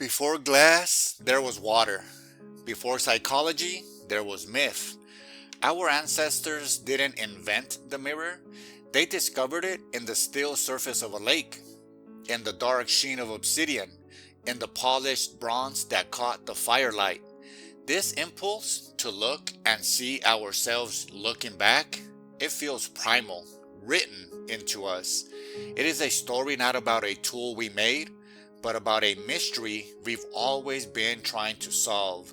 Before glass, there was water. Before psychology, there was myth. Our ancestors didn't invent the mirror, they discovered it in the still surface of a lake, in the dark sheen of obsidian, in the polished bronze that caught the firelight. This impulse to look and see ourselves looking back, it feels primal, written into us. It is a story not about a tool we made, but about a mystery we've always been trying to solve.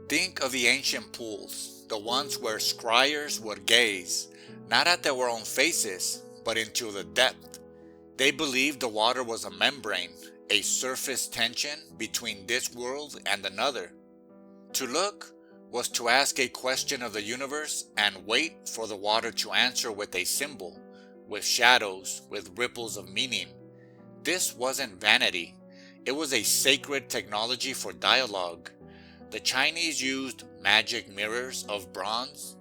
Think of the ancient pools, the ones where scryers would gaze, not at their own faces, but into the depth. They believed the water was a membrane, a surface tension between this world and another. To look was to ask a question of the universe and wait for the water to answer with a symbol, with shadows, with ripples of meaning. This wasn't vanity, it was a sacred technology for dialogue. The Chinese used magic mirrors of bronze,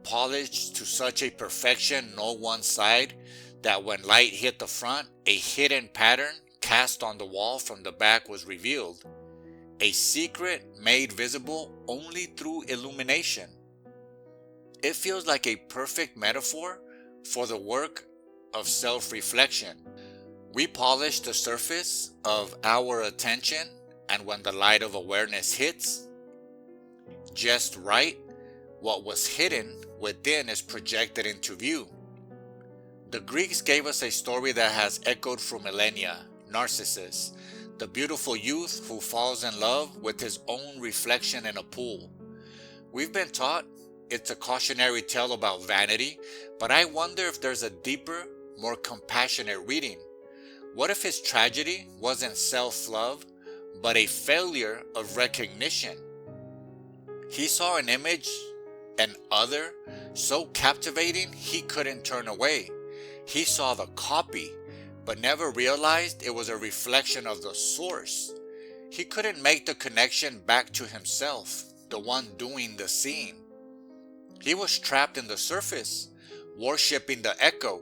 polished to such a perfection no one side that when light hit the front, a hidden pattern cast on the wall from the back was revealed. A secret made visible only through illumination. It feels like a perfect metaphor for the work of self-reflection. We polish the surface of our attention, and when the light of awareness hits just right, what was hidden within is projected into view. The Greeks gave us a story that has echoed for millennia, Narcissus, the beautiful youth who falls in love with his own reflection in a pool. We've been taught it's a cautionary tale about vanity, but I wonder if there's a deeper, more compassionate reading. What if his tragedy wasn't self-love, but a failure of recognition? He saw an image, an other, so captivating he couldn't turn away. He saw the copy, but never realized it was a reflection of the source. He couldn't make the connection back to himself, the one doing the seeing. He was trapped in the surface, worshipping the echo,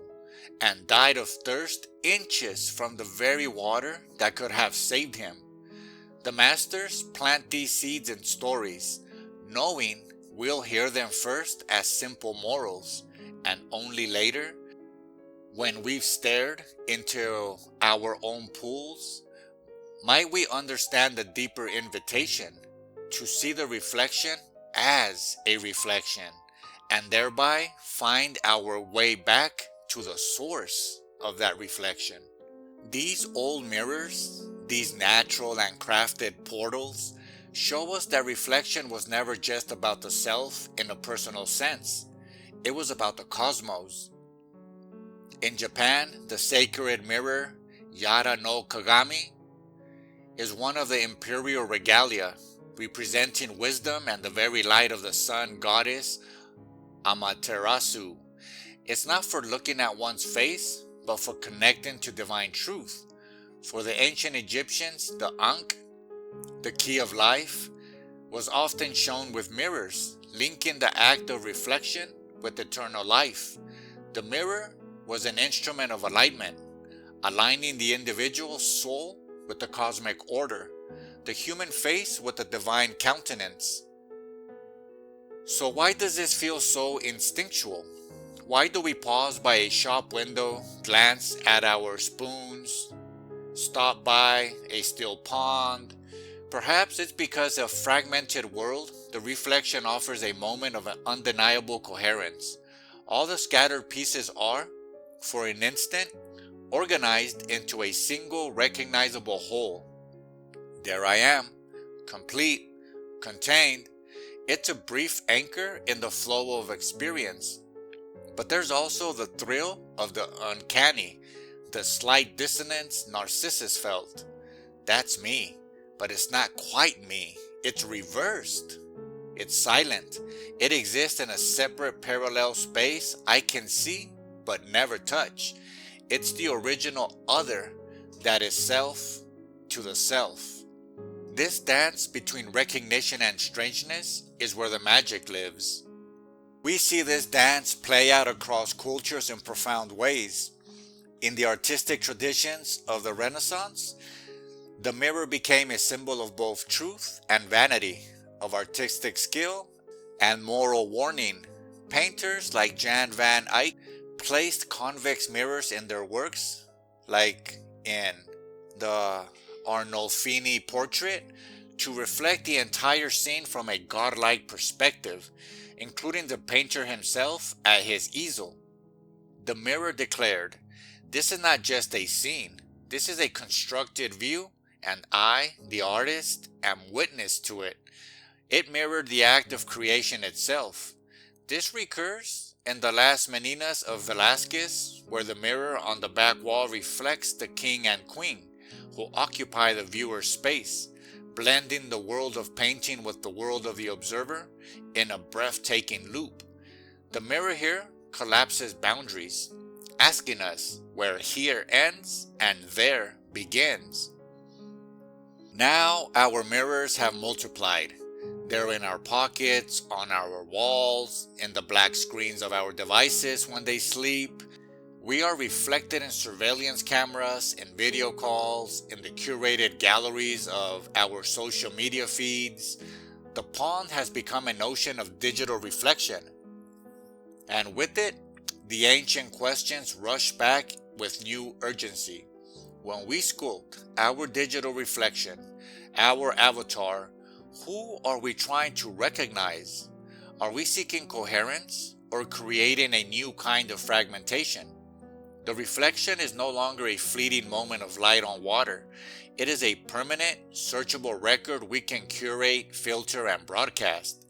and died of thirst inches from the very water that could have saved him. The masters plant these seeds in stories, knowing we'll hear them first as simple morals, and only later, when we've stared into our own pools, might we understand the deeper invitation to see the reflection as a reflection, and thereby find our way back to the source of that reflection. These old mirrors, these natural and crafted portals, show us that reflection was never just about the self in a personal sense. It was about the cosmos. In Japan, the sacred mirror, Yara no Kagami, is one of the imperial regalia, representing wisdom and the very light of the sun goddess Amaterasu. It's not for looking at one's face, but for connecting to divine truth. For the ancient Egyptians, the Ankh, the key of life, was often shown with mirrors, linking the act of reflection with eternal life. The mirror was an instrument of enlightenment, aligning the individual soul with the cosmic order, the human face with the divine countenance. So why does this feel so instinctual? Why do we pause by a shop window, glance at our spoons, stop by a still pond? Perhaps it's because of a fragmented world, the reflection offers a moment of an undeniable coherence. All the scattered pieces are, for an instant, organized into a single recognizable whole. There I am, complete, contained. It's a brief anchor in the flow of experience. But there's also the thrill of the uncanny, the slight dissonance Narcissus felt. That's me, but it's not quite me. It's reversed. It's silent. It exists in a separate parallel space I can see but never touch. It's the original other that is self to the self. This dance between recognition and strangeness is where the magic lives. We see this dance play out across cultures in profound ways. In the artistic traditions of the Renaissance, The mirror became a symbol of both truth and vanity, of artistic skill and moral warning. Painters like Jan van Eyck placed convex mirrors in their works, like in the Arnolfini portrait, to reflect the entire scene from a godlike perspective, including the painter himself at his easel. The mirror declared, "This is not just a scene, this is a constructed view, and I, the artist, am witness to it." It mirrored the act of creation itself. This recurs in the Las Meninas of Velázquez, where the mirror on the back wall reflects the king and queen, who occupy the viewer's space, blending the world of painting with the world of the observer in a breathtaking loop. The mirror here collapses boundaries, asking us where here ends and there begins. Now our mirrors have multiplied. They're in our pockets, on our walls, in the black screens of our devices when they sleep. We are reflected in surveillance cameras, in video calls, in the curated galleries of our social media feeds. The pond has become an ocean of digital reflection. And with it, the ancient questions rush back with new urgency. When we sculpt our digital reflection, our avatar, who are we trying to recognize? Are we seeking coherence or creating a new kind of fragmentation? The reflection is no longer a fleeting moment of light on water. It is a permanent, searchable record we can curate, filter, and broadcast.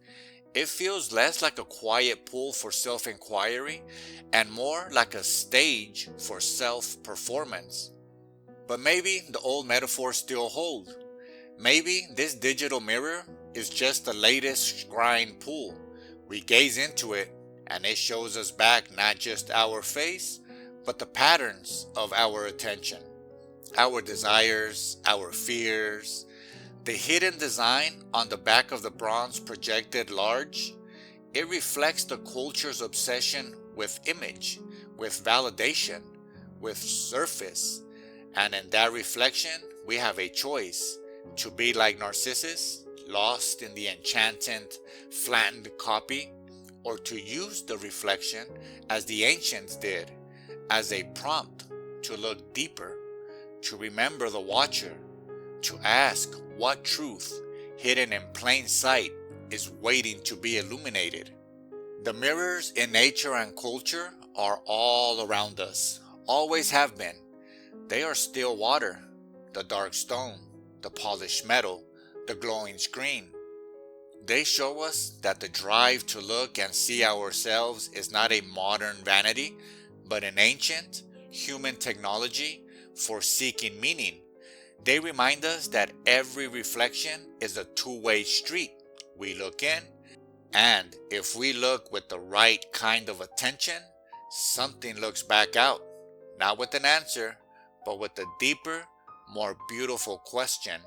It feels less like a quiet pool for self-inquiry and more like a stage for self-performance. But maybe the old metaphors still hold. Maybe this digital mirror is just the latest scrying pool. We gaze into it and it shows us back not just our face, but the patterns of our attention, our desires, our fears. The hidden design on the back of the bronze projected large, it reflects the culture's obsession with image, with validation, with surface. And in that reflection, we have a choice to be like Narcissus, lost in the enchanted, flattened copy, or to use the reflection as the ancients did, as a prompt to look deeper, to remember the watcher, to ask what truth, hidden in plain sight, is waiting to be illuminated. The mirrors in nature and culture are all around us, always have been. They are still water, the dark stone, the polished metal, the glowing screen. They show us that the drive to look and see ourselves is not a modern vanity, but an ancient, human technology for seeking meaning. They remind us that every reflection is a two-way street. We look in, and if we look with the right kind of attention, something looks back out, not with an answer, but with a deeper, more beautiful question.